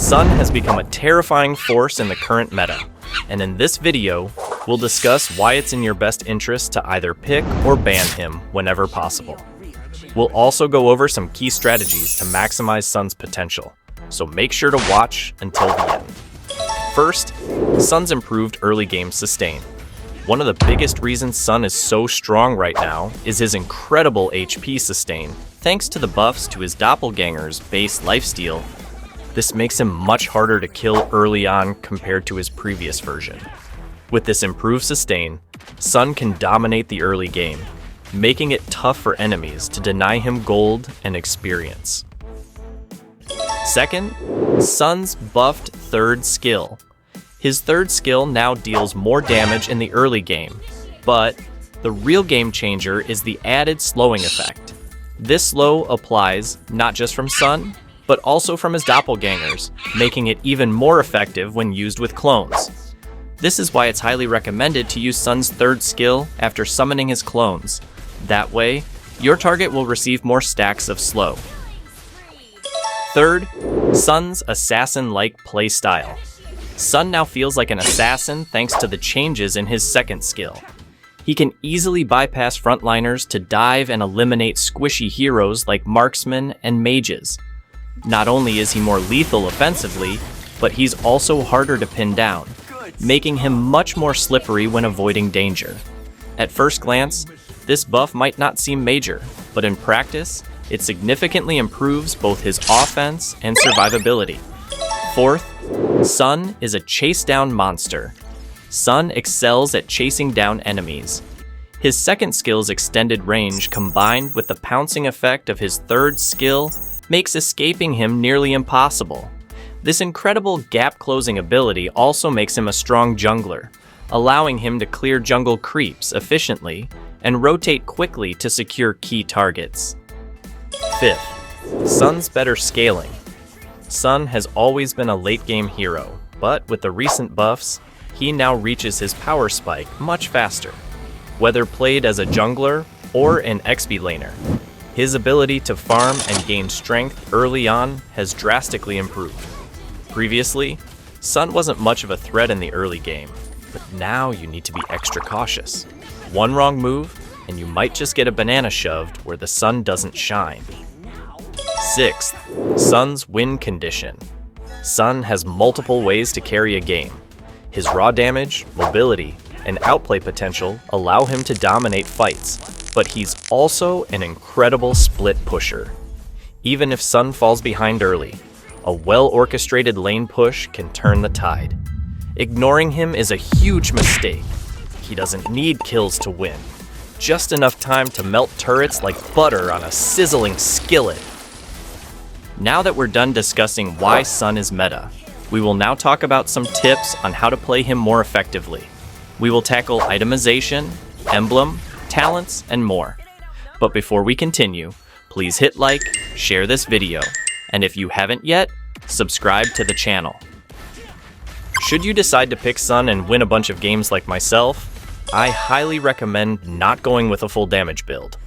Sun has become a terrifying force in the current meta, and in this video, we'll discuss why it's in your best interest to either pick or ban him whenever possible. We'll also go over some key strategies to maximize Sun's potential, so make sure to watch until the end. First, Sun's improved early game sustain. One of the biggest reasons Sun is so strong right now is his incredible HP sustain, thanks to the buffs to his doppelganger's base lifesteal. This makes him much harder to kill early on compared to his previous version. With this improved sustain, Sun can dominate the early game, making it tough for enemies to deny him gold and experience. Second, Sun's buffed third skill. His third skill now deals more damage in the early game, but the real game changer is the added slowing effect. This slow applies not just from Sun, but also from his doppelgangers, making it even more effective when used with clones. This is why it's highly recommended to use Sun's third skill after summoning his clones. That way, your target will receive more stacks of slow. Third, Sun's assassin-like playstyle. Sun now feels like an assassin thanks to the changes in his second skill. He can easily bypass frontliners to dive and eliminate squishy heroes like marksmen and mages. Not only is he more lethal offensively, but he's also harder to pin down, making him much more slippery when avoiding danger. At first glance, this buff might not seem major, but in practice, it significantly improves both his offense and survivability. Fourth, Sun is a chase-down monster. Sun excels at chasing down enemies. His second skill's extended range combined with the pouncing effect of his third skill makes escaping him nearly impossible. This incredible gap-closing ability also makes him a strong jungler, allowing him to clear jungle creeps efficiently and rotate quickly to secure key targets. Fifth, Sun's better scaling. Sun has always been a late-game hero, but with the recent buffs, he now reaches his power spike much faster. Whether played as a jungler or an XP laner, his ability to farm and gain strength early on has drastically improved. Previously, Sun wasn't much of a threat in the early game, but now you need to be extra cautious. One wrong move, and you might just get a banana shoved where the sun doesn't shine. Sixth, Sun's win condition. Sun has multiple ways to carry a game. His raw damage, mobility, and outplay potential allow him to dominate fights, but he's also an incredible split pusher. Even if Sun falls behind early, a well-orchestrated lane push can turn the tide. Ignoring him is a huge mistake. He doesn't need kills to win, just enough time to melt turrets like butter on a sizzling skillet. Now that we're done discussing why Sun is meta, we will now talk about some tips on how to play him more effectively. We will tackle itemization, emblem, talents, and more. But before we continue, please hit like, share this video, and if you haven't yet, subscribe to the channel. Should you decide to pick Sun and win a bunch of games like myself, I highly recommend not going with a full damage build.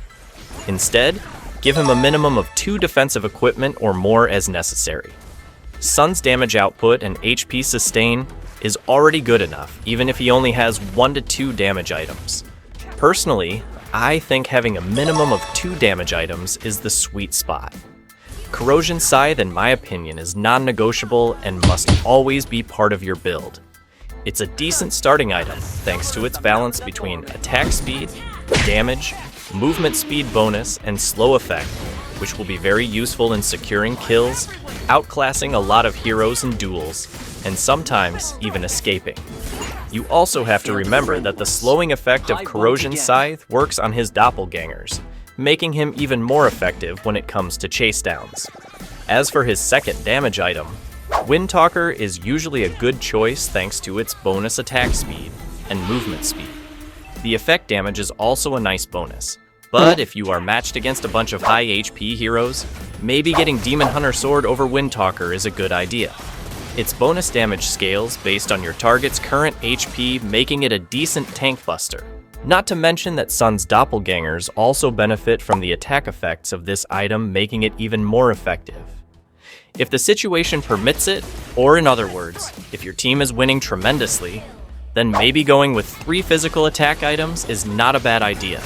Instead, give him a minimum of 2 defensive equipment or more as necessary. Sun's damage output and HP sustain is already good enough, even if he only has 1 to 2 damage items. Personally, I think having a minimum of 2 damage items is the sweet spot. Corrosion Scythe, in my opinion, is non-negotiable and must always be part of your build. It's a decent starting item, thanks to its balance between attack speed, damage, movement speed bonus, and slow effect, which will be very useful in securing kills, outclassing a lot of heroes in duels, and sometimes even escaping. You also have to remember that the slowing effect of Corrosion Scythe works on his doppelgangers, making him even more effective when it comes to chase downs. As for his second damage item, Windtalker is usually a good choice thanks to its bonus attack speed and movement speed. The effect damage is also a nice bonus, but if you are matched against a bunch of high HP heroes, maybe getting Demon Hunter Sword over Windtalker is a good idea. Its bonus damage scales based on your target's current HP, making it a decent tank buster. Not to mention that Sun's doppelgangers also benefit from the attack effects of this item, making it even more effective. If the situation permits it, or in other words, if your team is winning tremendously, then maybe going with 3 physical attack items is not a bad idea.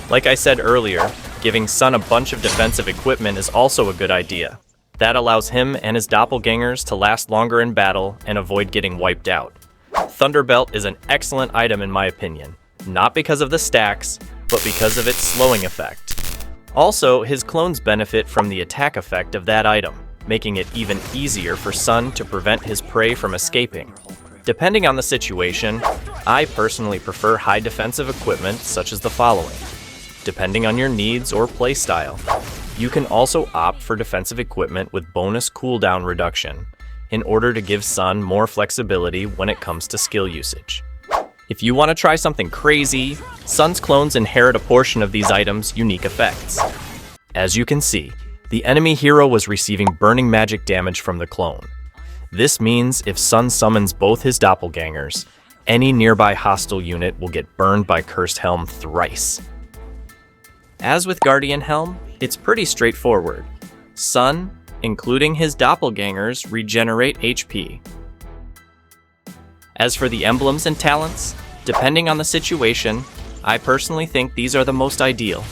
Like I said earlier, giving Sun a bunch of defensive equipment is also a good idea. That allows him and his doppelgangers to last longer in battle and avoid getting wiped out. Thunderbelt is an excellent item in my opinion, not because of the stacks, but because of its slowing effect. Also, his clones benefit from the attack effect of that item, making it even easier for Sun to prevent his prey from escaping. Depending on the situation, I personally prefer high defensive equipment such as the following. Depending on your needs or playstyle, you can also opt for defensive equipment with bonus cooldown reduction in order to give Sun more flexibility when it comes to skill usage. If you want to try something crazy, Sun's clones inherit a portion of these items' unique effects. As you can see, the enemy hero was receiving burning magic damage from the clone. This means if Sun summons both his doppelgangers, any nearby hostile unit will get burned by Cursed Helm thrice. As with Guardian Helm, it's pretty straightforward. Sun, including his doppelgangers, regenerate HP. As for the emblems and talents, depending on the situation, I personally think these are the most ideal.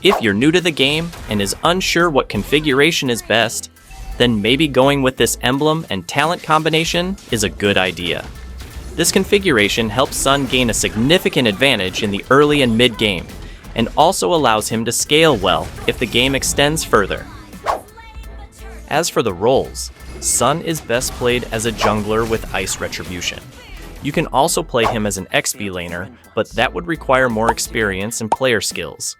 If you're new to the game and is unsure what configuration is best, then maybe going with this emblem and talent combination is a good idea. This configuration helps Sun gain a significant advantage in the early and mid game, and also allows him to scale well if the game extends further. As for the roles, Sun is best played as a jungler with Ice Retribution. You can also play him as an XP laner, but that would require more experience and player skills.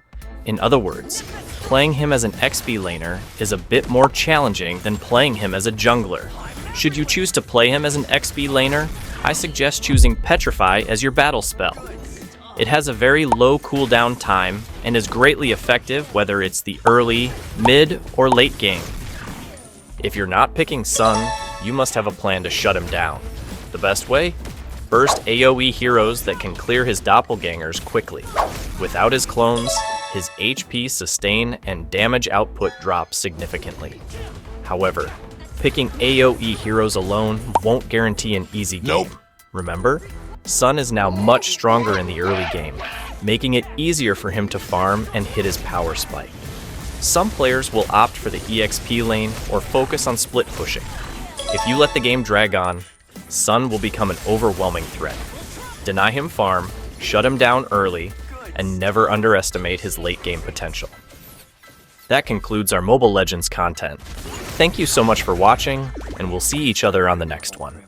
In other words, playing him as an XP laner is a bit more challenging than playing him as a jungler. Should you choose to play him as an XP laner, I suggest choosing Petrify as your battle spell. It has a very low cooldown time and is greatly effective whether it's the early, mid, or late game. If you're not picking Sun, you must have a plan to shut him down. The best way? Burst AoE heroes that can clear his doppelgangers quickly. Without his clones, his HP, sustain, and damage output drop significantly. However, picking AoE heroes alone won't guarantee an easy game. Remember? Sun is now much stronger in the early game, making it easier for him to farm and hit his power spike. Some players will opt for the EXP lane or focus on split pushing. If you let the game drag on, Sun will become an overwhelming threat. Deny him farm, shut him down early, and never underestimate his late game potential. That concludes our Mobile Legends content. Thank you so much for watching, and we'll see each other on the next one.